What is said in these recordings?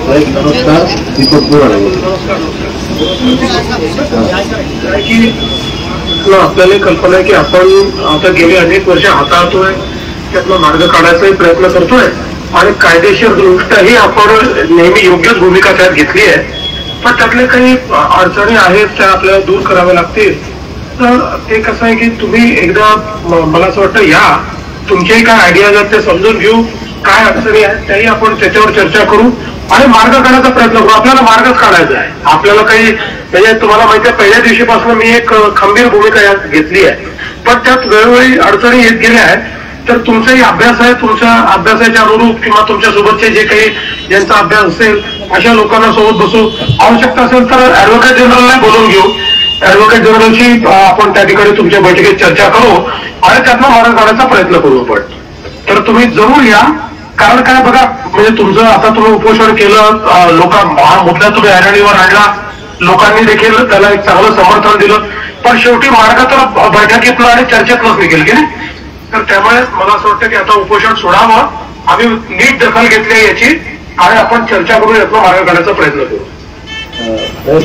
नमस्कार. दीपक बोराडे. आपल्याला कल्पना आहे की आपण आता गेली अनेक वर्ष हाताळतोय, त्यातला मार्ग काढायचाही प्रयत्न करतोय आणि कायदेशीर दृष्ट्याही आपण नेहमी योग्यच भूमिका त्यात घेतली आहे. पण त्यातले काही अडचणी आहेत त्या आपल्याला दूर कराव्या लागतील. तर ते कसं आहे की तुम्ही एकदा मला असं वाटतं या तुमच्याही काय आयडियाज आहेत ते समजून घेऊ, काय अडचणी आहेत त्याही आपण त्याच्यावर चर्चा करू आणि मार्ग काढायचा प्रयत्न करू. आपल्याला मार्गच काढायचा आहे. आपल्याला काही म्हणजे तुम्हाला माहिती आहे पहिल्या दिवशीपासून मी एक खंबीर भूमिका यात घेतली आहे, पण त्यात वेळोवेळी अडचणी येत गेल्या आहेत. तर तुमचाही अभ्यास आहे, तुमच्या अभ्यासाच्या अनुरूप किंवा तुमच्या सोबतचे जे काही ज्यांचा अभ्यास असेल अशा लोकांना सोबत बसू, आवश्यकता असेल तर ऍडव्होकेट जनरलला बोलून घेऊ. ऍडव्होकेट जनरलशी आपण त्या ठिकाणी तुमच्या बैठकीत चर्चा करू आणि त्यातला मार्ग काढायचा प्रयत्न करू आपण. तर तुम्ही जरूर या. कारण काय बघा, म्हणजे तुमचं आता तुम्ही उपोषण केलं, हा मुद्दा तुम्ही ऐरणीवर आणला, लोकांनी देखील त्याला एक चांगलं समर्थन दिलं, पण शेवटी मार्ग तर बैठकीतलं आणि चर्चेतलंच निघेल की नाही. तर त्यामुळे मला असं वाटतं की आता उपोषण सोडावं, आम्ही नीट दखल घेतली याची आणि आपण चर्चा करून यातला मार्ग काढायचा प्रयत्न करू.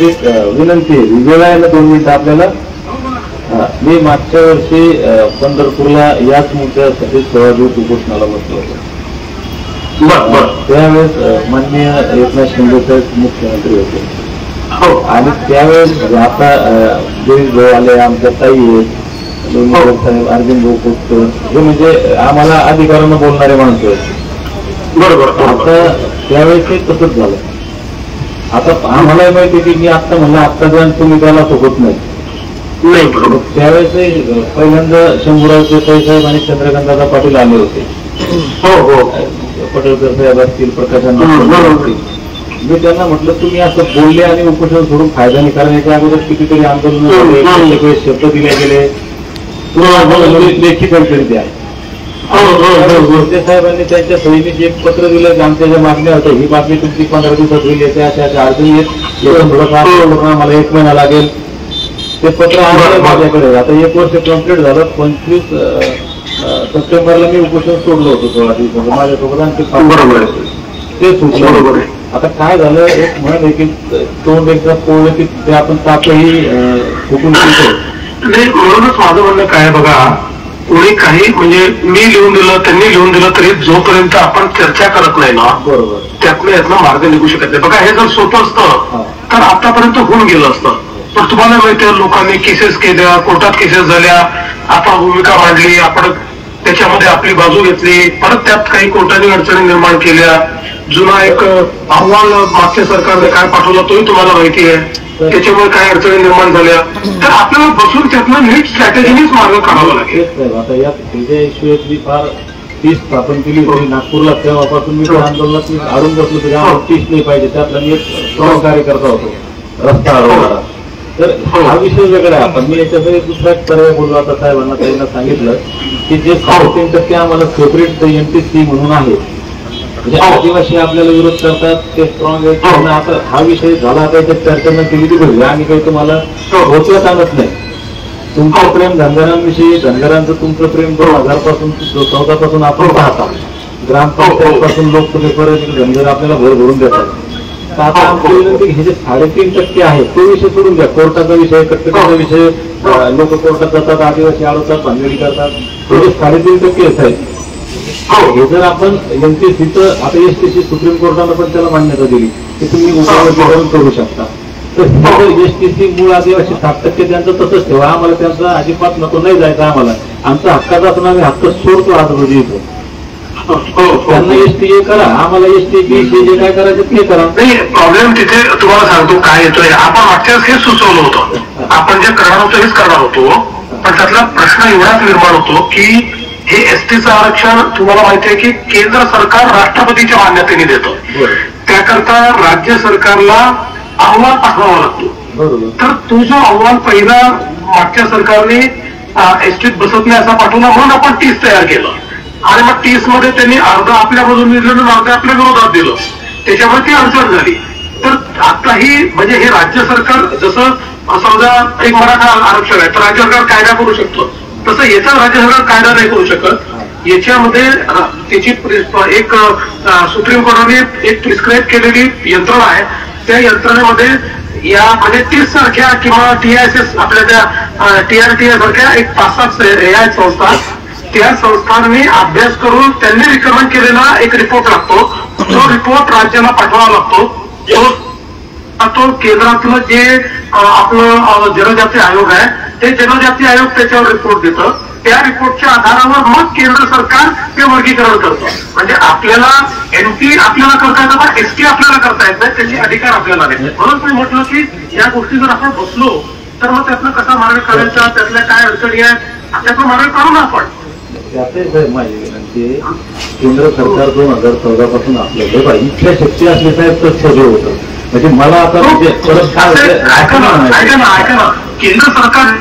एक विनंती आहे, विजयाला 2 मिनिटं आपल्याला. मी मागच्या वर्षी पंढरपूरला याच मुद्द्यासाठी 16 दिवस उपोषणाला बसलो होतो. त्यावेळेस माननीय एकनाथ शिंदे साहेब मुख्यमंत्री होते आणि त्यावेळेस आता गिरीश भाऊ आले, आमच्या ताई आहेत, साहेब, अर्जुन भाऊ खोतकर, हे म्हणजे आम्हाला अधिकारानं बोलणारे माणसं आहेत. बरोबर. आता त्यावेळेस तसंच झालं. आता आम्हालाही माहिती आहे की मी आत्ता म्हणलं आत्ता जाण तुम्ही त्याला सोबत नाही. त्यावेळेस पहिल्यांदा शंभूराव देसाई साहेब आणि चंद्रकांतदादा पाटील आले होते. पटेलकर साहेब असतील, प्रकाशांना असतील. मी त्यांना म्हटलं तुम्ही असं बोलले आणि उपोषण सोडून फायदा नाही, कारण याच्या अगोदर कितीतरी आंदोलन झाले, शब्द दिले गेले, लेखी काहीतरी द्या. साहेबांनी त्यांच्या सैनिक एक पत्र दिलं की आमच्या ज्या मागण्या होत्या ही मागणी तुमची 15 दिवसात होईल, याच्या अशा अशा अडचणी आहेत, थोडंफार मला 1 महिना लागेल. ते पत्र आलं माझ्याकडे. आता 1 वर्ष कम्प्लीट झालं. 25 सप्टेंबरला मी उपोषण सोडलं होतं 16 दिवसाचं. माझ्यासोबत आणखी ते सुटलं. आता काय झालं, एक म्हण आहे की तोंड एकदा पोळलं की ते आपण तापही फुकून पितो. म्हणूनच माझं म्हणणं काय बघा, कोणी काही म्हणजे मी लिहून दिलं त्यांनी लिहून दिलं तरी जोपर्यंत आपण चर्चा करत नाही ना, बरोबर, त्यातनं यातनं मार्ग निघू शकत नाही. बघा हे जर सोपं असतं तर आतापर्यंत होऊन गेलं असतं. पण तुम्हाला माहितीये लोकांनी केसेस केल्या, कोर्टात केसेस झाल्या, आपण भूमिका मांडली, आपण त्याच्यामध्ये आपली बाजू घेतली, परत त्यात काही कोर्टाने अडचणी निर्माण केल्या. जुना एक अहवाल मागच्या सरकारने काय पाठवला तोही तुम्हाला माहिती आहे, त्याच्यामुळे काय अडचणी निर्माण झाल्या. तर आपल्याला बसून त्यातनं नीट स्ट्रॅटेजीनेच मार्ग काढावा लागेल. आता या इश्यूची फार टीस स्थापन केली होती नागपूरला, तेव्हापासून मी त्या आंदोलनात अडून बसलो होतो. टीस नाही पाहिजे, त्यातला मी एक स्ट्रॉंग कार्यकर्ता होतो, रस्ता अडवणारा. तर हा विषय वेगळा आहे. आपण मी याच्यामध्ये दुसरा पर्याय बोललो. आता साहेबांना त्यांना सांगितलं की जे 3% आम्हाला सेपरेट MTC म्हणून आहे, म्हणजे आदिवासी आपल्याला विरोध करतात, ते स्ट्रॉंग आहे. आता हा विषय झाला, त्याच्यात चर्चा न केली ती बघूया. आणि काही तुम्हाला होतच आणत नाही. तुमचं प्रेम धनगरांविषयी, धनगरांचं तुमचं प्रेम 2000 पासून 14 पासून आपण पाहता. ग्रामपंचायत पासून लोकसभेपर्यंत धनगर आपल्याला भर भरून देतात. तर आता आमची विनंती हे जे 3.5% आहे तो विषय सोडून द्या. कोर्टाचा विषय, कटकटीचा विषय, लोक कोर्टात जातात, आदिवासी अडवतात, भांडणी करतात, हे जे 3.5% आहेत हे जर आपण MTCचं आता STC सुप्रीम कोर्टानं पण त्याला मान्यता दिली की तुम्ही उपाय करू शकता. तर STC मूळ आदिवासी 7% त्यांचं तसंच ठेवा. आम्हाला त्यांचा अजिबात नको नाही जायचं. आम्हाला आमचा हक्काचा असून आम्ही हक्क सोडतो आज रोजी इथं. त्यांना STA करा, आम्हाला STBC जे काय करायचं ते करा. नाही, प्रॉब्लेम तिथे तुम्हाला सांगतो काय येतोय. आपण मागच्याच हे सुचवलं होतं, आपण जे करणार होतो हेच करणार होतो. पण त्यातला प्रश्न एवढाच निर्माण होतो की हे STचं आरक्षण तुम्हाला माहिती आहे की केंद्र सरकार राष्ट्रपतीच्या मान्यतेने देतं. त्याकरता राज्य सरकारला अहवाल पाठवावा लागतो. तर तो जो अहवाल पहिला मागच्या सरकारने STत बसत नाही असा पाठवला, म्हणून आपण 30 तयार केलं. आणि मग 30 मध्ये त्यांनी अर्ध आपल्या बाजूने दिलं आणि अर्ध आपल्या विरोधात दिलं, त्याच्यामुळे ती अडचण झाली. तर आताही म्हणजे हे राज्य सरकार, जसं समजा एक मराठा आरक्षण आहे तर राज्य सरकार कायदा करू शकतो, तसं याचा राज्य सरकार कायदा नाही करू शकत. याच्यामध्ये त्याची एक सुप्रीम कोर्टाने एक प्रिस्क्राईब केलेली यंत्रणा आहे. त्या यंत्रणेमध्ये या म्हणजे 30 सारख्या किंवा TISS आपल्या त्या TRTA सारख्या एक 5-7 हे आहेत संस्था. त्या संस्थांनी अभ्यास करून त्यांनी रिकमेंड केलेला एक रिपोर्ट लागतो. जो रिपोर्ट राज्याला पाठवावा लागतो. तो केंद्रातलं जे आपलं जनजाती आयोग आहे ते जनजाती आयोग त्याच्यावर रिपोर्ट देतं. त्या रिपोर्टच्या आधारावर मग केंद्र सरकार ते वर्गीकरण करतं. म्हणजे आपल्याला NT आपल्याला करता येतं, ST आपल्याला करता येत नाही, त्याचे अधिकार आपल्याला नाही. म्हणून मी म्हटलं की या गोष्टी जर आपण बसलो तर मग त्यातनं कसा मार्ग काढायचा, त्यातल्या काय अडचणी आहेत त्यातला मार्ग काढू ना आपण. त्याचे माझी विनंती, केंद्र सरकार 2014 पासून आपल्याला इथल्या शक्ती असले साहेब तर सगळं होतं. म्हणजे मला आता ऐका ना, केंद्र सरकार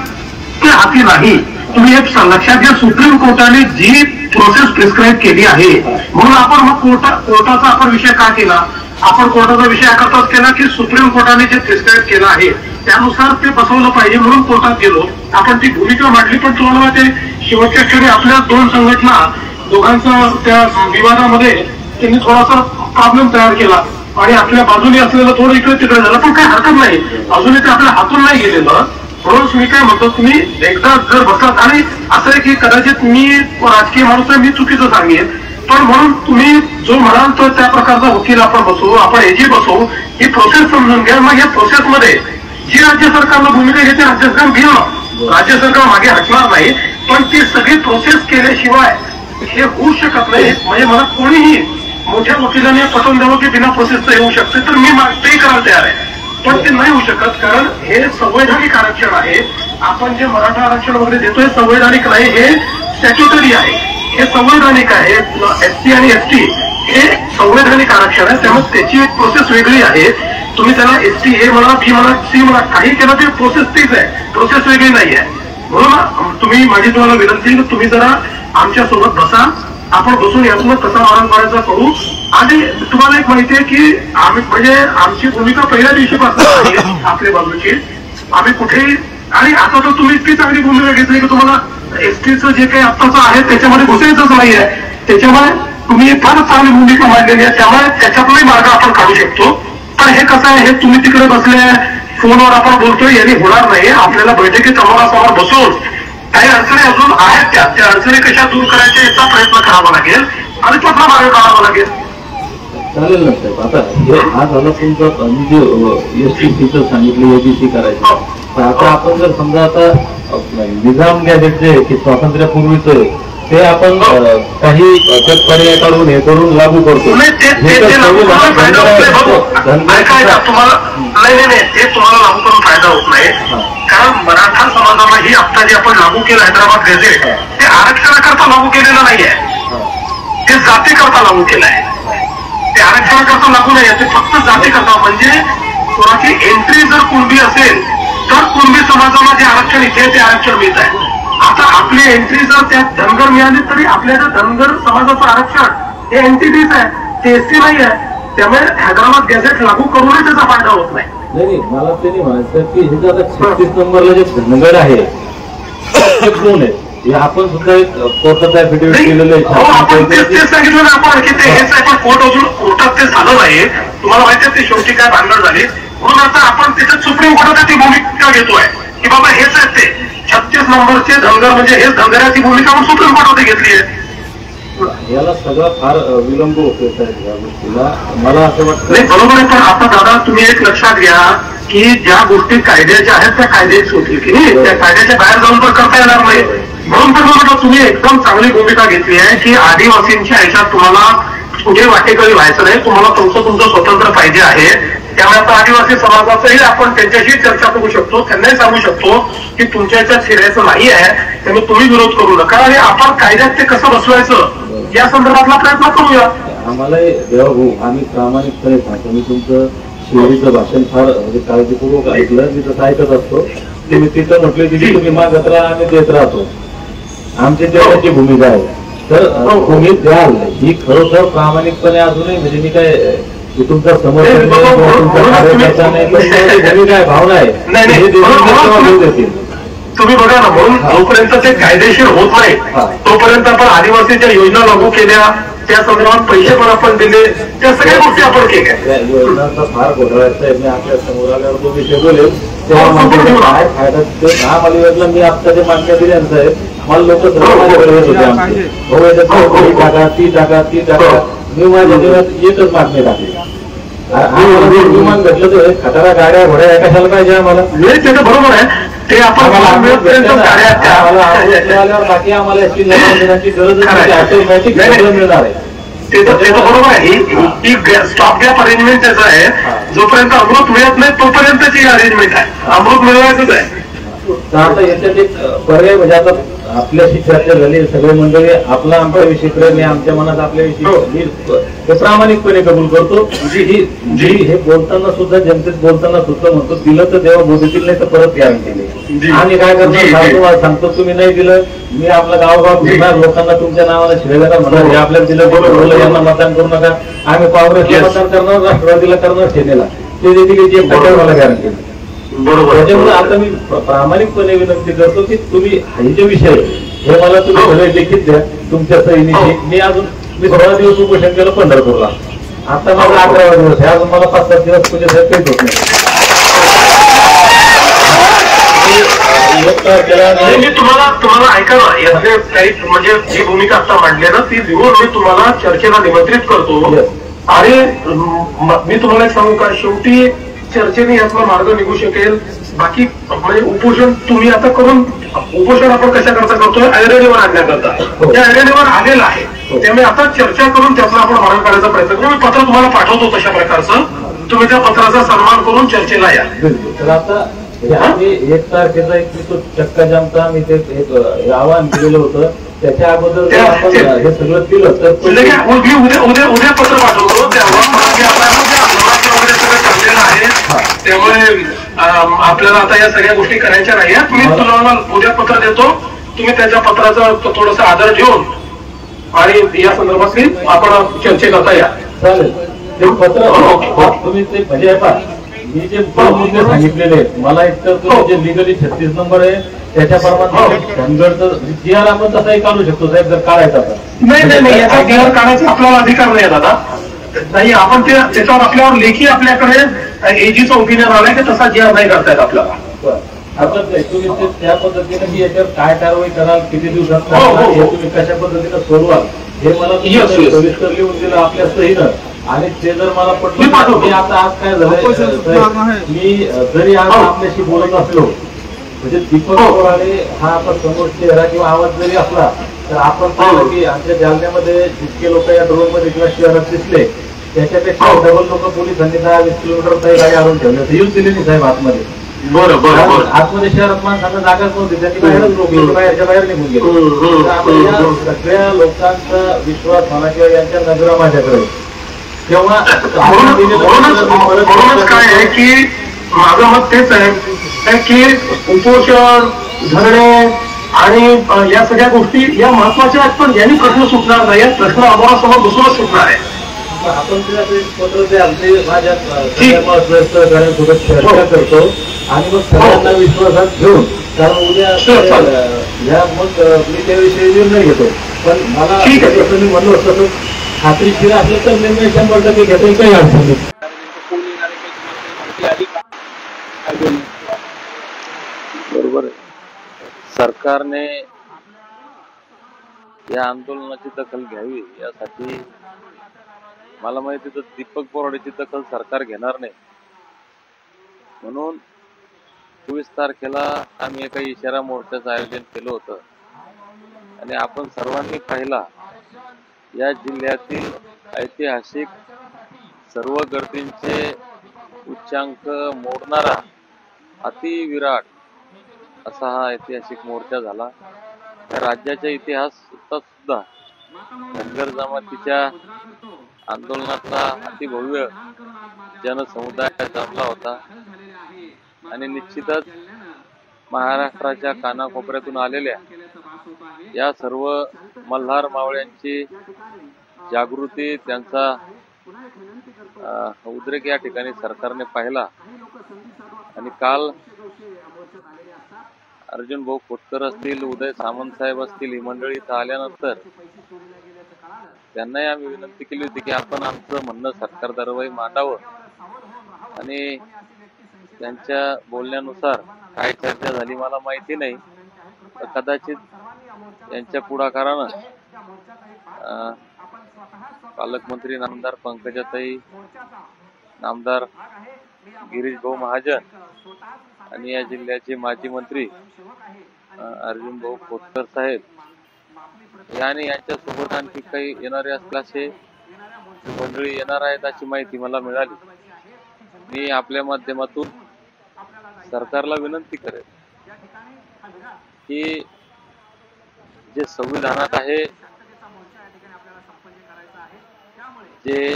ते हाती नाही. तुम्ही एक लक्षात घ्या, सुप्रीम कोर्टाने जी प्रोसेस प्रिस्क्राईब केली आहे म्हणून आपण मग कोर्टाचा आपण विषय का केला. आपण कोर्टाचा विषय करताच केला की सुप्रीम कोर्टाने जे प्रिस्क्राईब केलं आहे त्यानुसार ते बसवलं पाहिजे म्हणून कोर्टात गेलो. आपण ती भूमिका मांडली. पण तुम्हाला ते शेवटच्या क्षणी आपल्या 2 संघटना दोघांचा त्या विवादामध्ये त्यांनी थोडासा प्रॉब्लेम तयार केला आणि आपल्या बाजूने असलेलं थोडं इकडे तिकडे झालं. पण काही हरकत नाही, अजूनही ते आपल्या हातून नाही गेलेलं. म्हणून मी काय म्हणतो, तुम्ही एकदा जर बसलात आणि असं आहे की कदाचित मी राजकीय माणूस आहे, मी चुकीचं सांगेन, पण म्हणून तुम्ही जो म्हणाल तर त्या प्रकारचा वकील आपण बसवू, आपण AG बसवू, ही प्रोसेस समजून घ्या. मग या प्रोसेसमध्ये जी राज्य सरकारला भूमिका घेते राज्य सरकार घेणं, राज्य सरकार मागे हटणार नाही. पण ती सगळी प्रोसेस केल्याशिवाय हे होऊ शकत नाही. म्हणजे मला कोणीही मोठ्या वकिलाने पटवून द्यावं की बिना प्रोसेसचं येऊ शकते तर मी ते करायला तयार आहे. पण ते नाही होऊ शकत, कारण हे संवैधानिक आरक्षण आहे. आपण जे मराठा आरक्षण वगैरे देतोय संवैधानिक नाही, हे स्टॅट्युटरी आहे, हे संवैधानिक आहे. SC आणि ST हे संवैधानिक आरक्षण आहे, त्यामुळे त्याची एक प्रोसेस वेगळी आहे. तुम्ही त्याला ST A म्हणा, B म्हणा, C म्हणा, काही केलं ते प्रोसेस तीच आहे, प्रोसेस वेगळी नाही आहे. म्हणून तुम्ही माझी तुम्हाला विनंती की तुम्ही जरा आमच्या सोबत बसा, आपण बसून यातून कसा मार्ग काढायचा करू. आणि तुम्हाला एक माहिती आहे की आम्ही म्हणजे आमची भूमिका पहिल्या दिवशीपासून आपल्या बाजूची आम्ही कुठेही, आणि आता तर तुम्ही इतकी चांगली भूमिका घेतली की तुम्हाला STचं जे काही आत्ताचं आहे त्याच्यामध्ये घुसायचंच नाही आहे. त्याच्यामुळे तुम्ही फार चांगली भूमिका मांडलेली आहे, त्यामुळे त्याच्यातलाही मार्ग आपण काढू शकतो. पण हे कसं आहे, हे तुम्ही तिकडे बसले फोनवर आपण बोलतोय यांनी होणार नाही. आपल्याला बैठकीत समोरासमोर बसून काही अडचणी अजून आहेत त्या अडचणी कशा दूर करायच्या याचा प्रयत्न करावा लागेल आणि त्याचा मार्ग काढावा लागेल. चालेल ना साहेब. आता हे हा झाला तुमचा जे ST सांगितलं ABC करायचं. तर आता आपण जर समजा आता निजाम गॅजेट जे की स्वातंत्र्यापूर्वीच ते आपण काही पर्याय काढून हे करून लागू करतो. ते तुम्हाला लागू करून फायदा होत नाही, कारण मराठा समाजाला ही आता जे आपण लागू केलं हैदराबाद गॅझेट ते आरक्षणाकरता लागू केलेलं नाहीये, ते जातीकरता लागू केलं आहे. ते आरक्षणाकरता लागू नाही, ते फक्त जातीकरता. म्हणजे कोणाची एंट्री जर कुणबी असेल तर कुणबी समाजाला जे आरक्षण इथे ते आरक्षण मिळत आहे. आता आपली एंट्री जर त्यात धनगर मिळाली तरी आपल्या धनगर समाजाचं आरक्षण हे एंटिटीच आहे, ते ST नाही आहे. त्यामुळे हैदराबाद गॅझेट लागू करूनही त्याचा फायदा होत नाही. नाही, मला ते नाही म्हणायचं की हे जर 36 नंबरला जे धनगर आहे हे आपण सुद्धा एक कोर्टात ऍफिडेव्हिट केलेलं आहे. आपण तेच सांगितलं ना आपण की ते हेच आहे, पण कोर्ट अजून कोर्टात ते झालं नाही. तुम्हाला माहिती आहे ते शेवटी काय भांडण झाली. म्हणून आता आपण त्याच्यात सुप्रीम कोर्टात ती भूमिका घेतोय की बाबा हेच आहेत ते 36 नंबरचे धनगर म्हणजे हेच धनगराची भूमिका आपण सुप्रीम कोर्टात घेतली आहे. याला सगळं फार विलंब होतोय साहेब या गोष्टीला, मला असं वाटतं. नाही बरोबर आहे, पण आता दादा तुम्ही एक लक्षात घ्या की ज्या गोष्टी कायद्याच्या आहेत त्या कायद्याची होतील की नाही, त्या कायद्याच्या बाहेर जाऊन तर करता येणार नाही. म्हणून तर म्हटलं तुम्ही एकदम चांगली भूमिका घेतली आहे की आदिवासींच्या ह्याच्यात तुम्हाला कुठे वाटेकरी व्हायचं नाही, तुम्हाला तुमचं स्वतंत्र पाहिजे आहे. त्यामुळे आता आदिवासी समाजाचंही आपण त्यांच्याशी चर्चा करू शकतो, त्यांनाही सांगू शकतो की तुमच्या याच्यात शिरायचं नाही आहे, त्यामुळे तुम्ही विरोध करू नका आणि आपण कायद्यात ते कसं बसवायचं या संदर्भातला प्रयत्न करूया. आम्हाला देवा भाऊ आम्ही प्रामाणिकपणे सांगतो. मी तुमचं शेवटीचं भाषण फार म्हणजे काळजीपूर्वक ऐकलं, मी तसं ऐकत असतो. तुम्ही तिथं म्हटले की तुम्ही मागत राहा आम्ही देत राहतो, आमची देवाची भूमिका आहे. तर तुम्ही द्याल ही खरोखर प्रामाणिकपणे अजूनही म्हणजे मी काय तुमचा समर्थन तुमचा कार्यकर्ता नाही, पण काय भावना आहे. तुम्ही बघा ना, म्हणून जोपर्यंत ते कायदेशीर होत नाही तोपर्यंत आपण आदिवासीच्या योजना लागू केल्या, त्या संदर्भात पैसे पण आपण दिले, त्या सगळ्या गोष्टी आपण केल्या. त्या योजनांचा फार घोटाळा आहे. मी आपल्या समोर आल्यावर तो विषय बोलेल तेव्हा म्हणजे काय फायदा ते मला योजना मी आता जे मागण्या दिल्यांचं आहे मला लोक माझ्याकडे येत होते आमचे भाऊ याच्यात ही टाका ती टाका ती टाका. मी माझ्या जीवनात एकच मागणी टाकली. विमान भेटलं तर खटारा गाड्या घोड्या कशाला पाहिजे आम्हाला. त्याचं बरोबर आहे, ते आपण बाकी आम्हाला याची देण्याची गरज ऑटोमॅटिक मिळणार आहे. त्याचं बरोबर आहे. ही स्टॉप गॅप अरेंजमेंट त्याचं आहे. जोपर्यंत अमृत मिळत नाही तोपर्यंतची अरेंजमेंट आहे. अमृत मिळवायचंच आहे. आता याच्यात एक पर्याय म्हणजे आता आपल्याशी चर्चा झाली सगळे मंडळी आपला आमच्याविषयी प्रेम आहे, आमच्या मनात आपल्याविषयी हे प्रामाणिकपणे कबूल करतो. जी हे बोलताना सुद्धा जनतेत बोलताना सुद्धा म्हणतो दिलं तर देवा बोलतील नाही तर परत गॅरंटी नाही. आणि काय करणार सांगतो तुम्ही नाही दिलं मी आपला गावगाव फिरणार लोकांना तुमच्या नावाला शिवाय म्हणणार हे आपल्याला दिलं बोललं यांना मतदान करू नका. आम्ही काँग्रेसला मतदान करणार, राष्ट्रवादीला करणार, सेनेला ते देखील जे मला गॅरंटी. त्याच्यामुळे आता मी प्रामाणिकपणे विनंती करतो की तुम्ही हे जे विषय हे मला तुम्ही सगळे लिखित द्या तुमच्या सहीनिशी. मी 16 दिवस उपोषण केलं पंढरपूरला. आता माझा 11वा दिवस आहे. अजून मला 5-7 दिवस तुझ्या साहेब काहीच होत नाही. मी तुम्हाला ऐका ना, याचे काही म्हणजे जी भूमिका आता मांडली ना ती लिहून मी तुम्हाला चर्चेला निमंत्रित करतो. आणि मी तुम्हाला एक सांगू का, शेवटी चर्चेने यातला मार्ग निघू शकेल. बाकी म्हणजे उपोषण तुम्ही आता करून उपोषण आपण कशा करता करतोय ऐरणीवर आणण्याकरता त्या ऐरणीवर आलेला आहे. त्यामुळे आता चर्चा करून त्यातला आपण मार्ग काढायचा प्रयत्न करू. मी पत्र तुम्हाला पाठवतो तशा प्रकारचं, तुम्ही त्या पत्राचा सन्मान करून चर्चेला या. तर आता आम्ही 1 तारखेचा एक तो चक्का जामचा आम्ही ते एक आवाहन केलेलं होतं. त्याच्या अगोदर आपण हे सगळं केलं तर उद्या पत्र पाठवतो. त्यामुळे आपल्याला आता या सगळ्या गोष्टी करायच्या नाही. मी तुम्हाला उद्या पत्र देतो. तुम्ही त्याच्या पत्राचा थोडासा आदर घेऊन आणि या संदर्भातली आपण चर्चे करता या. चालेल. ते पत्र तुम्ही ते म्हणजे मी जे मुद्दे सांगितलेले आहेत मला एक तर जे लिगली 36 नंबर आहे त्याच्याप्रमाणे जी आर आपण तसाही काढू शकतो साहेब जर काढायचा तर. नाही याचा जी आर काढायचा आपल्याला अधिकार नाही दादा. नाही आपण त्याच्यावर आपल्यावर लेखी आपल्याकडे एजीचा ओपिनियन आलाय की तसा जी आर नाही करतायत आपल्याला. तुम्ही त्या पद्धतीने मी याच्यावर काय कारवाई कराल किती दिवसात तुम्ही कशा पद्धतीने सोडवाल हे मला सविस्तर लिहून दिलं आपल्या सहीनं. आणि ते जर मला पटलं मी आता आज काय झालंय मी जरी आज आपल्याशी बोलत असलो म्हणजे दीपक बोराडे हा आता समोर चेहरा किंवा आवाज जरी असला तर आपण पाहिलं की आमच्या जालन्यामध्ये जितके लोक या ड्रोन मध्ये किंवा शहरात दिसले त्याच्यापेक्षा डबल लोक पोलिसांनी 10-20 किलोमीटर गाडी आणून ठेवले येऊन दिले नाही साहेब आतमध्ये. बरोबर आतमध्ये शहरात माणसांना जागाच नव्हती त्यांनी बाहेरच रोखले बाहेरच्या बाहेर निघून गेले. आपण या सगळ्या लोकांचा विश्वास म्हणा किंवा यांच्या नजरा माझ्याकडे तेव्हा म्हणूनच काय आहे की माझं मत तेच आहे की उपोषण धरणे आणि या सगळ्या गोष्टी या महत्वाच्या आहेत. पण यांनी प्रश्न सुटणार नाही. प्रश्न आम्हाला बसूनच सुटणार आहे. आपण पत्र द्याल ते माझ्या सहकार्यांसोबत चर्चा करतो आणि मग सगळ्यांना विश्वासात घेऊन कारण उद्या या मग मी त्याविषयी निर्णय घेतो. पण मला मी म्हणलो असतं खात्रीशीर असलं तर निर्णय 100% घेतो. काही अडचण नाही. बरोबर आहे. सरकारने या आंदोलनाची दखल घ्यावी यासाठी मला माहिती तर दीपक बोराडेची दखल सरकार घेणार नाही. म्हणून 24 तारखेला आम्ही एका इशारा मोर्चाचं आयोजन केलं होतं आणि आपण सर्वांनी पाहिला या जिल्ह्यातील ऐतिहासिक सर्व गर्दींचे उच्चांक मोडणारा अतिविराट असा हा ऐतिहासिक मोर्चा झाला. या राज्याच्या इतिहासात सुद्धा धनगर जमातीच्या आंदोलनातला अतिभव्य जनसमुदाय जमला होता आणि निश्चितच महाराष्ट्राच्या कानाकोपऱ्यातून आलेल्या या सर्व मल्हार मावळ्यांची जागृती त्यांचा उद्रेक या ठिकाणी सरकारने पाहिला. आणि काल अर्जुन भाऊ खोतकर असतील, उदय सामंत साहेब असतील, ही मंडळी इथं आल्यानंतर त्यांनाही आम्ही विनंती केली होती की आपण आमचं म्हणणं सरकार दरबारी मांडावं आणि त्यांच्या बोलण्यानुसार काय चर्चा झाली मला माहिती नाही, तर कदाचित यांच्या पुढाकारानं पालकमंत्री नामदार पंकजाताई, नामदार गिरीश भाऊ महाजन आणि या जिल्ह्याचे माजी मंत्री अर्जुन भाऊ खोतकर साहेब आणि यांच्या सोबत आणखी काही येणारे असल्याचे मंडळी येणार आहेत अशी माहिती मला मिळाली. मी आपल्या माध्यमातून सरकारला विनंती करेन की जे संविधानात आहे, जे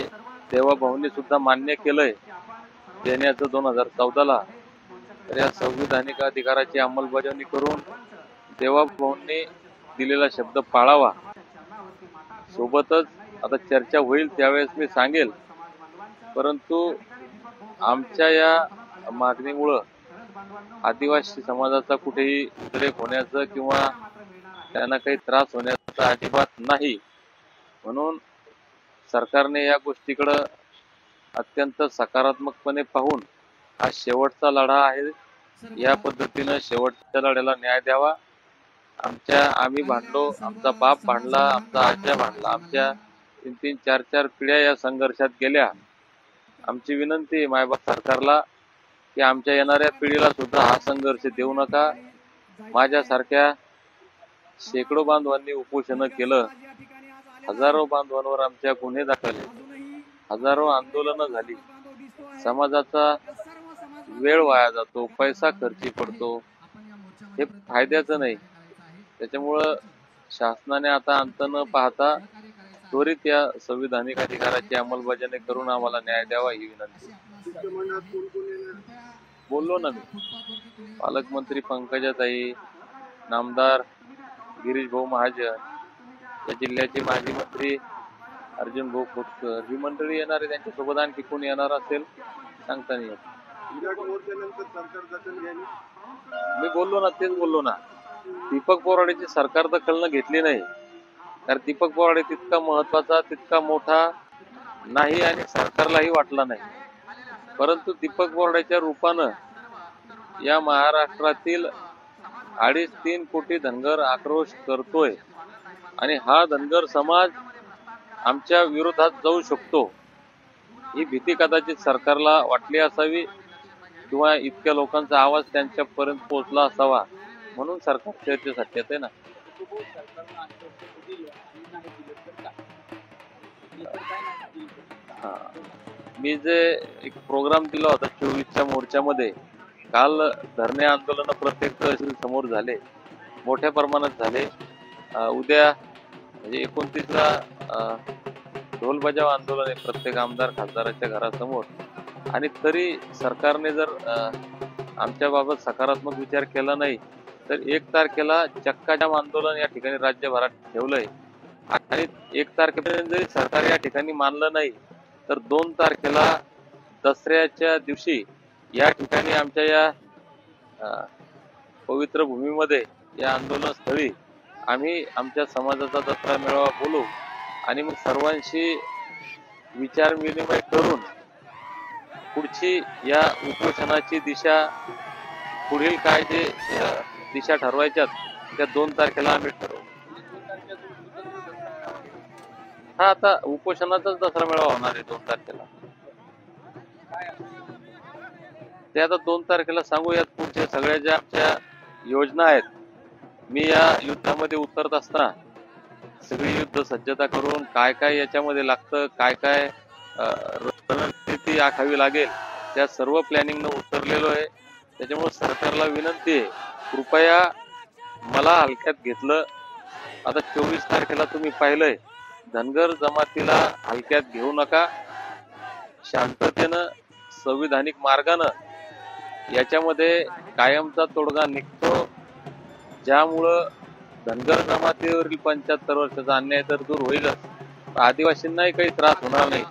देवाभाऊंनी सुद्धा मान्य केलंय देण्याचं 2014ला, तर या संविधानिक अधिकाराची अंमलबजावणी करून देवाभाऊंनी दिलेला शब्द पाळावा. सोबतच आता चर्चा होईल त्यावेळेस मी सांगेल, परंतु आमच्या या मागणीमुळं आदिवासी समाजाचा कुठेही उद्रेक होण्याचं किंवा त्यांना काही त्रास होण्याचा अजिबात नाही. म्हणून सरकारने या गोष्टीकडे अत्यंत सकारात्मकपणे पाहून हा शेवटचा लढा आहे, या पद्धतीनं शेवटच्या लढ्याला न्याय द्यावा. आम्ही भांडलो, आमचा बाप भांडला, आमचा आज्या भांडला, आमच्या 3-3, 4-4 पिढ्या या संघर्षात गेल्या. आमची विनंती आहे मायबाप सरकारला की आमच्या येणाऱ्या पिढीला सुद्धा हा संघर्ष देऊ नका. माझ्यासारख्या शेकडो बांधवांनी उपोषण केलं, हजारो बांधवांवर आमच्या गुन्हे दाखल, हजारो आंदोलनं झाली, समाजाचा वेळ वाया जातो, पैसा खर्ची पडतो, हे फायद्याचं नाही. त्याच्यामुळं शासनाने आता अंत न पाहता त्वरित या संविधानिक अधिकाराची अंमलबजावणी करून आम्हाला न्याय द्यावा ही विनंती. बोललो ना मी, पालकमंत्री पंकजाताई, नामदार गिरीश भाऊ महाजन, या जिल्ह्याचे माजी मंत्री अर्जुन भाऊ खोतकर, ही मंडळी येणार आहे. त्यांच्यासोबत आणखी कोणी येणार असेल सांगता नाही येत. मी बोललो ना, तेच बोललो ना, दीपक बोराडेची सरकार दखल घेतली नाही, कारण दीपक बोराडे तितका महत्वाचा, तितका मोठा नाही आणि सरकारलाही वाटला नाही. परंतु दीपक बोराडेच्या रूपानं या महाराष्ट्रातील 2.5-3 कोटी धनगर आक्रोश करतोय आणि हा धनगर समाज आमच्या विरोधात जाऊ शकतो ही भीती कदाचित सरकारला वाटली असावी किंवा इतक्या लोकांचा आवाज त्यांच्यापर्यंत पोहोचला असावा, म्हणून सरकार चर्चेसाठी येते ना. मी जे एक प्रोग्राम दिला होता 24च्या मोर्चामध्ये, काल धरणे आंदोलन प्रत्येक तहसील समोर झाले, मोठ्या प्रमाणात झाले. उद्या म्हणजे 29ला ढोल बजाव आंदोलन आहे प्रत्येक आमदार खासदाराच्या घरासमोर. आणि तरी सरकारने जर आमच्या बाबत सकारात्मक विचार केला नाही तर 1 तारखेला चक्काजाम आंदोलन या ठिकाणी राज्यभरात ठेवलंय. आणि 1 तारखेपर्यंत जरी सरकार या ठिकाणी मानलं नाही तर 2 तारखेला दसऱ्याच्या दिवशी या ठिकाणी आमच्या या पवित्र भूमीमध्ये या आंदोलन स्थळी आम्ही आमच्या समाजाचा दसरा मेळावा बोलू आणि मग सर्वांशी विचार विनिमय करून पुढची या उपोषणाची दिशा, पुढील काय जे दिशा ठरवायच्यात त्या 2 तारखेला आम्ही ठरवू. हा आता उपोषणाचाच दसरा मेळावा होणार आहे 2 तारखेला. ते आता 2 तारखेला सांगूयात. पुढच्या सगळ्या ज्या आमच्या योजना आहेत, मी या युद्धामध्ये उतरत असताना सगळी युद्ध सज्जता करून काय काय याच्यामध्ये लागतं, काय काय रणनीती आखावी लागेल, त्या सर्व प्लॅनिंगनं उतरलेलो आहे. त्याच्यामुळे सरकारला विनंती आहे, कृपया मला हलक्यात घेतलं. आता 24 तारखेला तुम्ही पाहिलंय, धनगर जमातीला हलक्यात घेऊ नका. शांततेनं, संविधानिक मार्गानं याच्यामध्ये कायमचा तोडगा निघतो, ज्यामुळं धनगर जमातीवरील 75 वर्षाचा अन्याय तर दूर होईलच, आदिवासींनाही काही त्रास होणार नाही.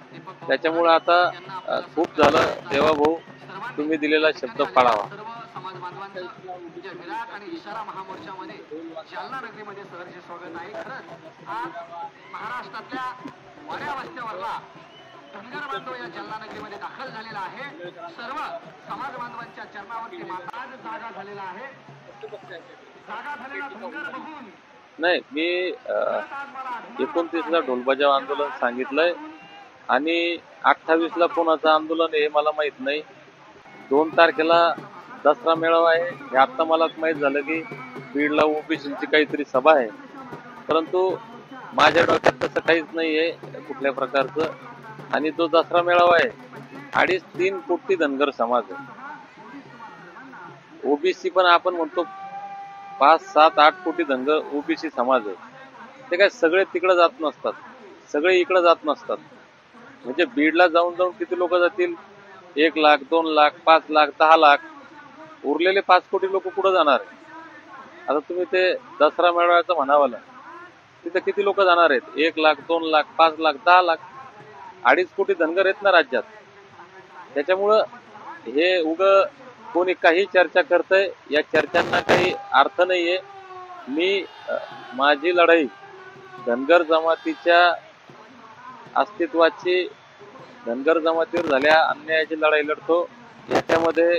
त्याच्यामुळे आता खूप झालं. देवा भाऊ, तुम्ही दिलेला शब्द पाळावा. म्हणजे विराट आणि इशारा महामोर्चामध्ये जालना नगरीमध्ये सहर्ष स्वागत आहे. खरंच आज महाराष्ट्रातल्या वाड्या वस्त्यावरला धनगर बांधव या जालना नगरीमध्ये दाखल झालेला आहे. सर्व समाज बांधवांच्या चरणावरती माता आज जागा झालेला आहे. जागा झालेला धनगर बघून नाही, मी 29ला ढोलबजाव आंदोलन सांगितलंय आणि 28ला कोणाचं आंदोलन हे मला माहित नाही. 2 तारखेला दसरा मेळावा आहे हे आता मला माहित झालं की बीडला ओबीसीची काहीतरी सभा आहे, परंतु माझ्या डोक्यात तसं काहीच नाहीये कुठल्या प्रकारचं. आणि तो दसरा मेळावा आहे 2.5-3 कोटी धनगर समाज आहे. ओबीसी पण आपण म्हणतो 5-7-8 कोटी धनगर ओबीसी समाज आहे. ते काय सगळे तिकडे जात नसतात, सगळे इकडे जात नसतात. म्हणजे बीडला जाऊन जाऊन किती लोक जातील? 1 लाख, 2 लाख, 5 लाख, 10 लाख. उरलेले 5 कोटी लोक कुठं जाणार आहे? आता तुम्ही ते दसरा मेळाव्याचं म्हणावं, तिथे किती लोक जाणार आहेत? 1 लाख, 2 लाख, 5 लाख, 10 लाख. 2.5 कोटी धनगर आहेत ना राज्यात. त्याच्यामुळं हे कोणी काही चर्चा करतंय, या चर्चांना काही अर्थ नाहीये. मी माझी लढाई धनगर जमातीच्या अस्तित्वाची, धनगर जमातीवर झाल्या अन्यायाची लढाई लढतो. याच्यामध्ये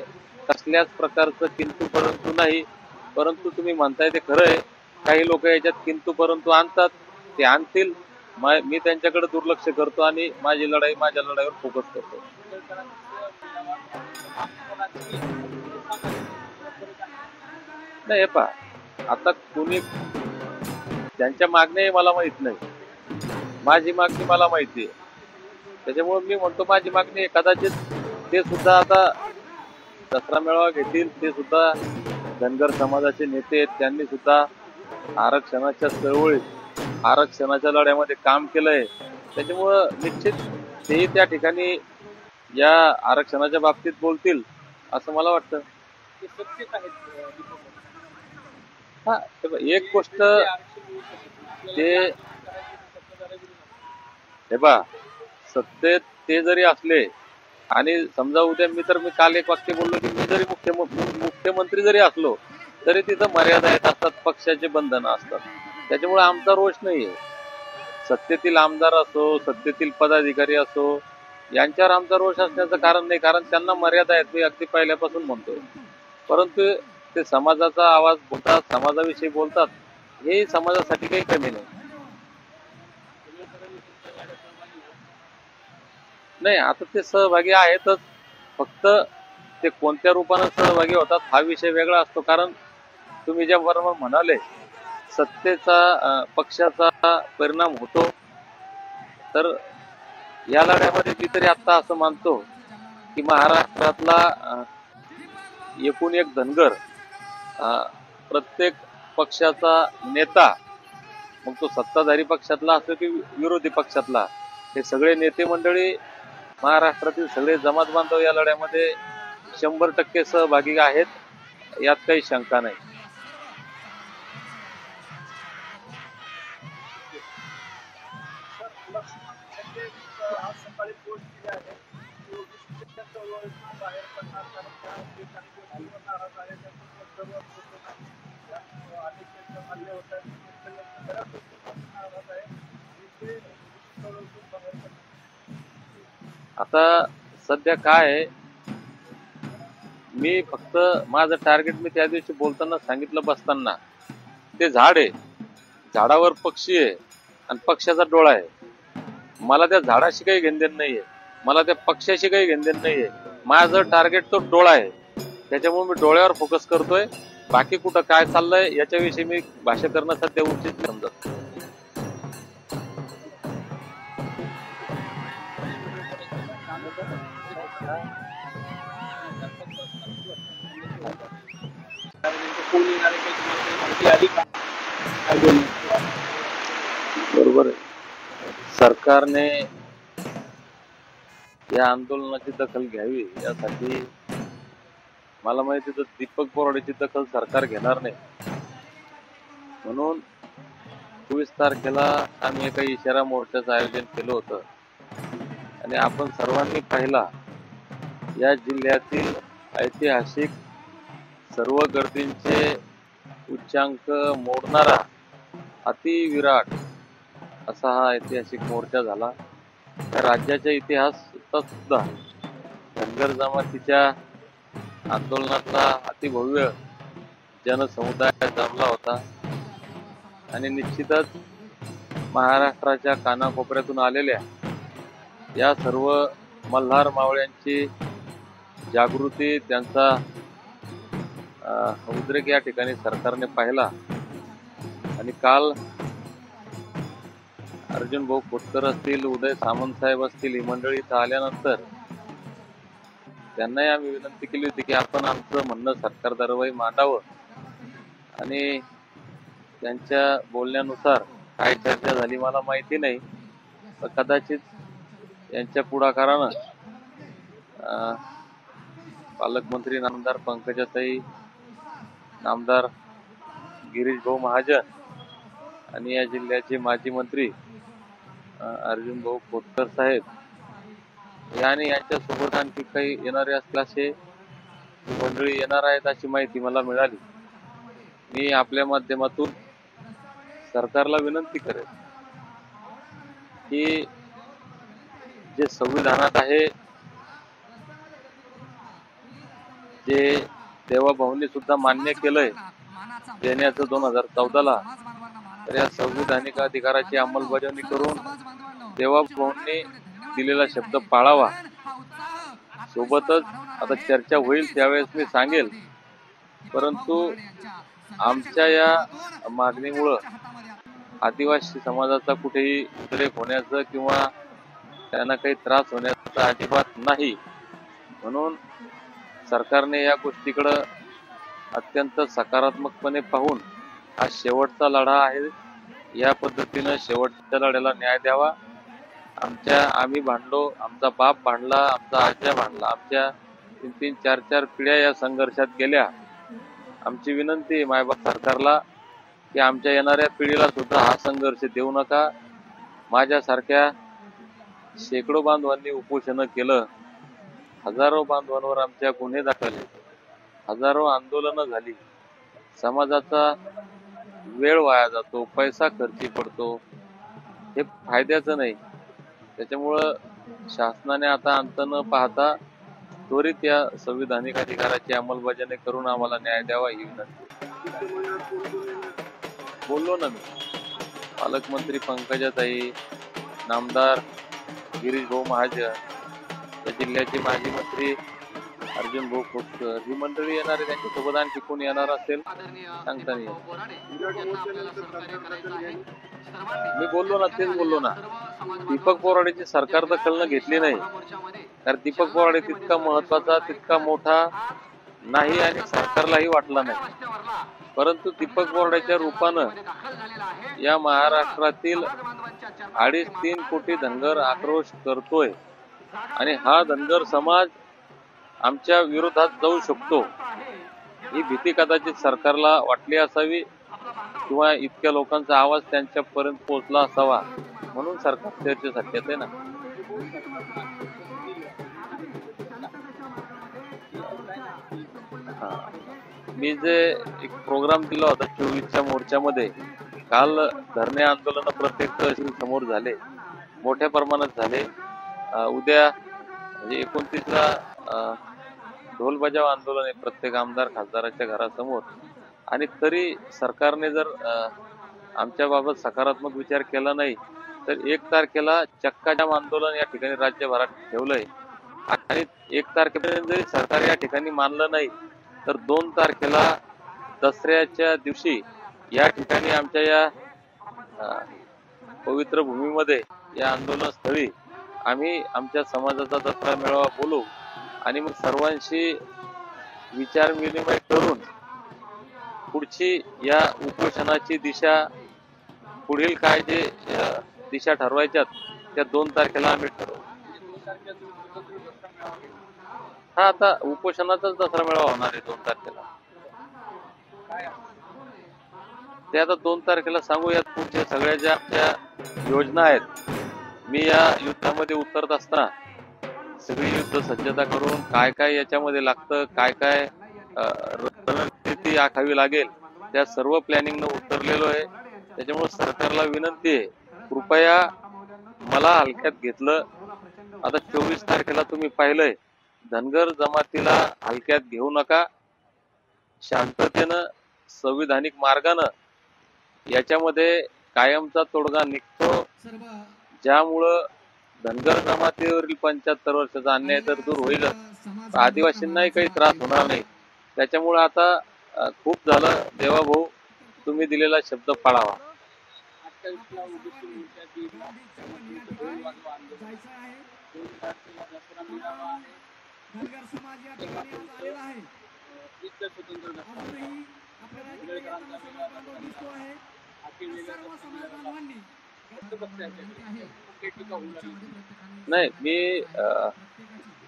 कसल्याच प्रकारचं किंतु परंतु नाही. परंतु तुम्ही म्हणताय ते खरं आहे, काही लोक याच्यात किंतु परंतु आणतात, ते आणतील. मी त्यांच्याकडे दुर्लक्ष करतो आणि माझी लढाई माझ्या लढाईवर फोकस करतो. नाही, हे पहा, आता कोणी त्यांच्या मागण्या मला माहित नाही, माझी मागणी मला माहिती आहे. त्याच्यामुळे मी म्हणतो माझी मागणी आहे. कदाचित ते सुद्धा आता दसरा मेळावा घेतील, ते सुद्धा धनगर समाजाचे नेते आहेत. त्यांनी सुद्धा आरक्षणाच्या चळवळीत, आरक्षणाच्या लढ्यामध्ये काम केलंय. त्याच्यामुळं निश्चित तेही त्या ठिकाणी या आरक्षणाच्या बाबतीत बोलतील असं मला वाटतं. हा, एक गोष्ट ते हे बा, सत्तेत ते जरी असले आणि समजा उद्या मी काल एक वाक्य बोललो की मी जरी मुख्यमंत्री जरी असलो तरी तिथं मर्यादा येत असतात, पक्षाचे बंधनं असतात. त्याच्यामुळे आमचा रोष नाहीये. सत्तेतील आमदार असो, सत्तेतील पदाधिकारी असो, यांच्यावर आमचा रोष असण्याचं कारण नाही, कारण त्यांना मर्यादा आहेत, मी अगदी पहिल्यापासून म्हणतोय. परंतु ते समाजाचा आवाज बोलतात, समाजाविषयी बोलतात, हे समाजासाठी काही कमी नाही. आता ते सहभागी आहेतच, फक्त ते कोणत्या रूपानं सहभागी होतात हा विषय वेगळा असतो. कारण तुम्ही ज्या बरोबर म्हणाले सत्तेचा, पक्षाचा परिणाम होतो, तर या लढ्यामध्ये मी तरी आता असं मानतो की महाराष्ट्रातला एकूण एक धनगर, प्रत्येक पक्षाचा नेता, मग तो सत्ताधारी पक्षातला असो की विरोधी पक्षातला, हे सगळे नेते मंडळी, महाराष्ट्रातील सगळे जमात बांधव या लढ्यामध्ये 100% सहभागी आहेत, यात काही शंका नाही. आता सध्या काय आहे, मी फक्त माझं टार्गेट मी त्या दिवशी बोलताना सांगितलं बसताना, ते झाड आहे, झाडावर पक्षी आहे आणि पक्षाचा डोळा आहे. मला त्या झाडाशी काही घेणदेण नाहीये, मला त्या पक्षाशी काही घेणदेण नाहीये. माझं टार्गेट तो डोळा आहे. त्याच्यामुळे मी डोळ्यावर फोकस करतोय. बाकी कुठं काय चाललंय याच्याविषयी मी भाष्य करणं सध्या उचित समजत. बरोबर आहे. सरकारने या आंदोलनाची दखल घ्यावी यासाठी मला माहिती तर दीपक बोराडेची दखल सरकार घेणार नाही. म्हणून 24 तारखेला आम्ही एका इशारा मोर्चाचं आयोजन केलं होतं आणि आपण सर्वांनी पाहिला या जिल्ह्यातील ऐतिहासिक सर्व गर्दींचे उच्चांक मोडणारा अतिविराट असा हा ऐतिहासिक मोर्चा झाला. राज्याच्या इतिहासात सुद्धा धनगर जमातीच्या आंदोलनातला अतिभव्य जनसमुदाय जमला होता आणि निश्चितच महाराष्ट्राच्या कानाकोपऱ्यातून आलेल्या या सर्व मल्हार मावळ्यांची जागृती, त्यांचा उद्रेक या ठिकाणी सरकारने पाहिला. आणि काल अर्जुन भाऊ खोतकर असतील, उदय सामंत साहेब असतील, ही मंडळी इथं आल्यानंतर त्यांनाही आम्ही विनंती केली होती की आपण आमचं म्हणणं सरकार दरबारी मांडावं. आणि त्यांच्या बोलण्यानुसार काय चर्चा झाली मला माहिती नाही, पण कदाचित यांच्या पुढाकारानं पालकमंत्री नामदार पंकजाताई, नामदार गिरीश भाऊ महाजन आणि या जिल्ह्याचे माजी मंत्री अर्जुन भाऊ खोतकर साहेब आणि यांच्या सोबत आणखी काही येणारे असतील असे मंडळी येणार आहेत अशी माहिती मला मिळाली. मी आपल्या माध्यमातून सरकारला विनंती करेन की जे संविधानात आहे, जे देवाभाऊंनी सुद्धा मान्य केलंय देण्याचं 2014ला, तर या संविधानिक अधिकाराची अंमलबजावणी करून देवाभाऊंनी दिलेला शब्द पाळावा. सोबतच आता चर्चा होईल त्यावेळेस मी सांगेल, परंतु आमच्या या मागणीमुळं आदिवासी समाजाचा कुठेही उद्रेक होण्याचं किंवा त्यांना काही त्रास होण्याचं अजिबात नाही. म्हणून सरकारने या गोष्टीकडं अत्यंत सकारात्मकपणे पाहून हा शेवटचा लढा आहे, या पद्धतीनं शेवटच्या लढ्याला न्याय द्यावा. आम्ही भांडलो, आमचा बाप भांडला, आमचा आज्या भांडला, आमच्या 3-3, 4-4 पिढ्या या संघर्षात गेल्या. आमची विनंती आहे मायबाप सरकारला की आमच्या येणाऱ्या पिढीला सुद्धा हा संघर्ष देऊ नका. माझ्यासारख्या शेकडो बांधवांनी उपोषण केलं, हजारो बांधवांवर आमच्या गुन्हे दाखल, हजारो आंदोलनं झाली. समाजाचा वेळ वाया जातो, पैसा खर्ची पडतो, हे फायद्याचं नाही. त्याच्यामुळं शासनाने आता अंत न पाहता त्वरित या संविधानिक अधिकाराची अंमलबजावणी करून आम्हाला न्याय द्यावा ही विनंती. बोललो ना मी, पालकमंत्री पंकजाताई, नामदार गिरीश भाऊ महाजन, या जिल्ह्याचे माजी मंत्री अर्जुन भाऊ खोतकर, ही मंडळी येणार आहे. त्यांच्यासोबत आणखी कोण येणार असेल सांगता नाही. मी बोललो ना, तेच बोललो ना, दीपक बोराडेची सरकार दखल घेतली नाही, कारण दीपक बोराडे तितका महत्वाचा, तितका मोठा नाही आणि सरकारलाही वाटला नाही. परंतु दीपक बोराडेच्या रूपानं या महाराष्ट्रातील 2.5-3 कोटी धनगर आक्रोश करतोय आणि हा धनगर समाज आमच्या विरोधात जाऊ शकतो ही भीती कदाचित सरकारला वाटली असावी किंवा इतक्या लोकांचा आवाज त्यांच्यापर्यंत पोहोचला असावा, म्हणून सरकार चर्चेसाठी येते ना. मी जे एक प्रोग्राम दिला होता 24च्या मोर्चामध्ये, काल धरणे आंदोलन प्रत्येक तहसील समोर झाले, मोठ्या प्रमाणात झाले. उद्या म्हणजे 29ला ढोल बजाव आंदोलन आहे प्रत्येक आमदार खासदाराच्या घरासमोर. आणि तरी सरकारने जर आमच्या बाबत सकारात्मक विचार केला नाही तर 1 तारखेला चक्काजाम आंदोलन या ठिकाणी राज्यभरात ठेवलंय. आणि 1 तारखेपर्यंत जरी सरकार या ठिकाणी मानलं नाही तर 2 तारखेला दसऱ्याच्या दिवशी या ठिकाणी आमच्या या पवित्र भूमीमध्ये या आंदोलनस्थळी आम्ही आमच्या समाजाचा दसरा मेळावा बोलू आणि मग सर्वांशी विचार विनिमय करून पुढची या उपोषणाची दिशा, पुढील काय जे दिशा ठरवायच्यात त्या 2 तारखेला आम्ही ठरवू. हा आता उपोषणाचाच दसरा मेळावा होणार आहे 2 तारखेला. ते आता 2 तारखेला सांगूयात. पुढच्या सगळ्या ज्या आमच्या योजना आहेत, मी या युद्धामध्ये उतरत असताना सगळी युद्ध सज्जता करून काय काय याच्यामध्ये लागतं, काय काय जी आखावी लागेल त्या सर्व प्लॅनिंगनं उतरलेलो आहे. त्याच्यामुळे सरकारला विनंती आहे, कृपया मला हलक्यात घेतलं. आता 24 तारखेला तुम्ही पाहिलंय, धनगर जमातीला हलक्यात घेऊ नका. शांततेनं संविधानिक मार्गानं याच्यामध्ये कायमचा तोडगा निघतो, ज्यामुळं धनगर जमातीवरील 75 वर्षाचा अन्याय तर दूर होईल, आदिवासींनाही काही त्रास होणार नाही. त्याच्यामुळे आता खूप झालं. देवाभाऊ, तुम्ही दिलेला शब्द पाळावा. धनगर समाज या ठिकाणी आज आलेला आहे. अजूनही आपल्याला तिकडे येताना समाज बांधव दिसतो आहे. सर्व समाज बांधवांनी नाही, मी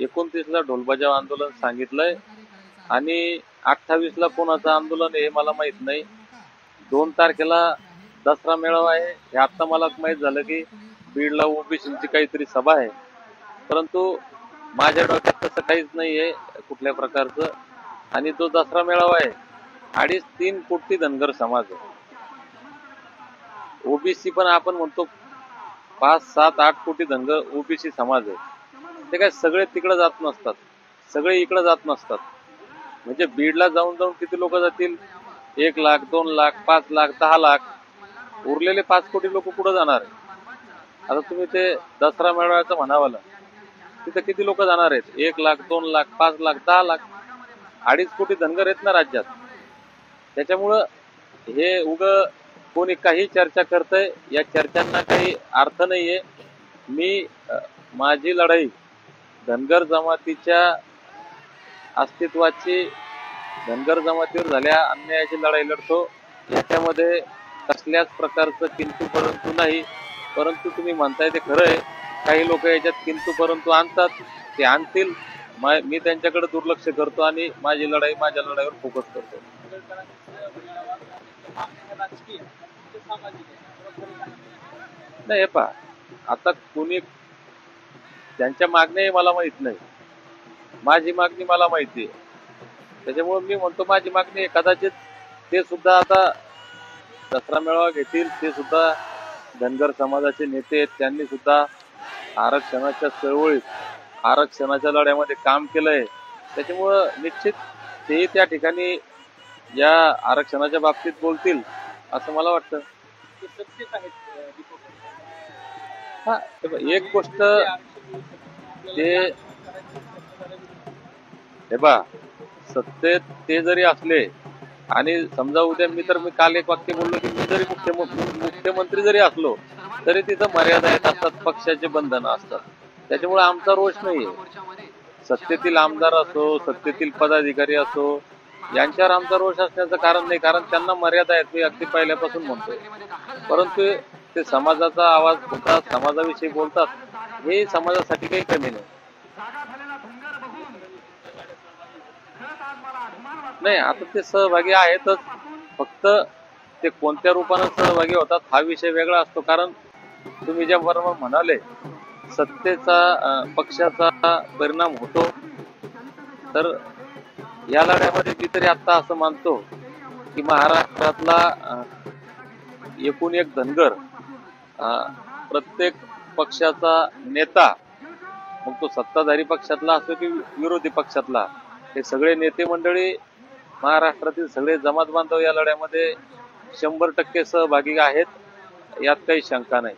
29ला ढोलबजाव आंदोलन सांगितलंय आणि 28ला कोणाचं आंदोलन हे मला माहित नाही. 2 तारखेला दसरा मेळावा आहे. हे आता मला माहित झालं की बीडला ओबीसीची काहीतरी सभा आहे, परंतु माझ्या डोक्यात तसं काहीच नाहीये कुठल्या प्रकारचं. आणि तो दसरा मेळावा आहे, 2.5-3 कोटी धनगर समाज आहे. ओबीसी पण आपण म्हणतो 5-7-8 कोटी धनगर ओबीसी समाज आहे. ते काय सगळे तिकडे जात नसतात, सगळे इकडे जात नसतात. म्हणजे बीडला जाऊन जाऊन किती लोक जातील? 1 लाख, 2 लाख, 5 लाख, 10 लाख. उरलेले 5 कोटी लोक कुठं जाणार आहे? आता तुम्ही ते दसरा मेळाव्याचं म्हणावं, तिथे किती लोक जाणार आहेत? 1 लाख, 2 लाख, 5 लाख, 10 लाख. 2.5 कोटी धनगर आहेत ना राज्यात. त्याच्यामुळं हे कोणी काही चर्चा करतंय, या चर्चांना काही अर्थ नाहीये. मी माझी लढाई धनगर जमातीच्या अस्तित्वाची, धनगर जमातीवर झाल्या अन्यायाची लढाई लढतो. याच्यामध्ये कसल्याच प्रकारचं किंतु परंतु नाही. परंतु तुम्ही म्हणताय ते खरं आहे, काही लोक याच्यात किंतु परंतु आणतात, ते आणतील. मी त्यांच्याकडे दुर्लक्ष करतो आणि माझी लढाई माझ्या लढाईवर फोकस करतो. नाही, हे पहा, आता कोणी त्यांच्या मागण्या मला माहित नाही, माझी मागणी मला माहिती आहे. त्याच्यामुळे मी म्हणतो माझी मागणी आहे. कदाचित ते सुद्धा आता दसरा मेळावा घेतील, ते सुद्धा धनगर समाजाचे नेते आहेत. त्यांनी सुद्धा आरक्षणाच्या चळवळीत, आरक्षणाच्या लढ्यामध्ये काम केलंय. त्याच्यामुळं निश्चित तेही त्या ठिकाणी या आरक्षणाच्या बाबतीत बोलतील असं मला वाटतं. हा, एक गोष्ट हे बा, सत्तेत ते जरी असले आणि समजा उद्या मी काल एक वाक्य बोललो की मी जरी मुख्यमंत्री जरी असलो तरी तिथं मर्यादा येत असतात, पक्षाचे बंधनं असतात. त्याच्यामुळे आमचा रोष नाहीये. सत्तेतील आमदार असो, सत्तेतील पदाधिकारी असो, यांच्यावर आमचा रोष असण्याचं कारण नाही, कारण त्यांना मर्यादा आहेत, मी अगदी पहिल्यापासून म्हणतोय. परंतु ते समाजाचा आवाज होतात, समाजाविषयी बोलतात, हे समाजासाठी काही कमी नाही. नाही, आता ते सहभागी आहेतच, फक्त ते कोणत्या रूपानं सहभागी होतात हा विषय वेगळा असतो. कारण तुम्ही ज्या बरोबर म्हणाले सत्तेचा, पक्षाचा परिणाम होतो, तर या लढ्यामध्ये मी तरी आता असं मानतो की महाराष्ट्रातला एकूण एक धनगर, प्रत्येक पक्षाचा नेता, मग तो सत्ताधारी पक्षातला असो की विरोधी पक्षातला, हे सगळे नेते मंडळी, महाराष्ट्रातील सगळे जमात बांधव या लढ्यामध्ये 100% सहभागी आहेत, यात काही शंका नाही.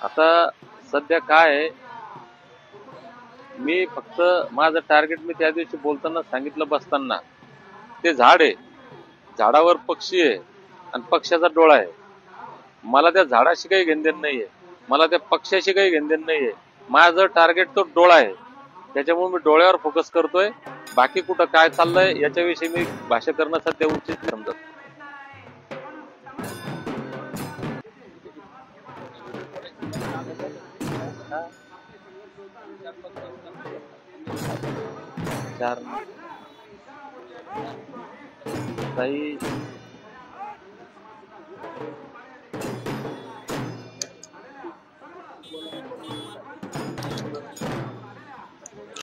आता सध्या काय आहे, मी फक्त माझं टार्गेट मी त्या दिवशी बोलताना सांगितलं बसताना, ते झाड आहे, झाडावर पक्षी आहे आणि पक्षाचा डोळा आहे. मला त्या झाडाशी काही घेणदेण नाहीये, मला त्या पक्षाशी काही घेणदेण नाहीये. माझं टार्गेट तो डोळा आहे. त्याच्यामुळे मी डोळ्यावर फोकस करतोय. बाकी कुठं काय चाललंय याच्याविषयी मी भाष्य करणं सध्या उचित समजत. चार ताई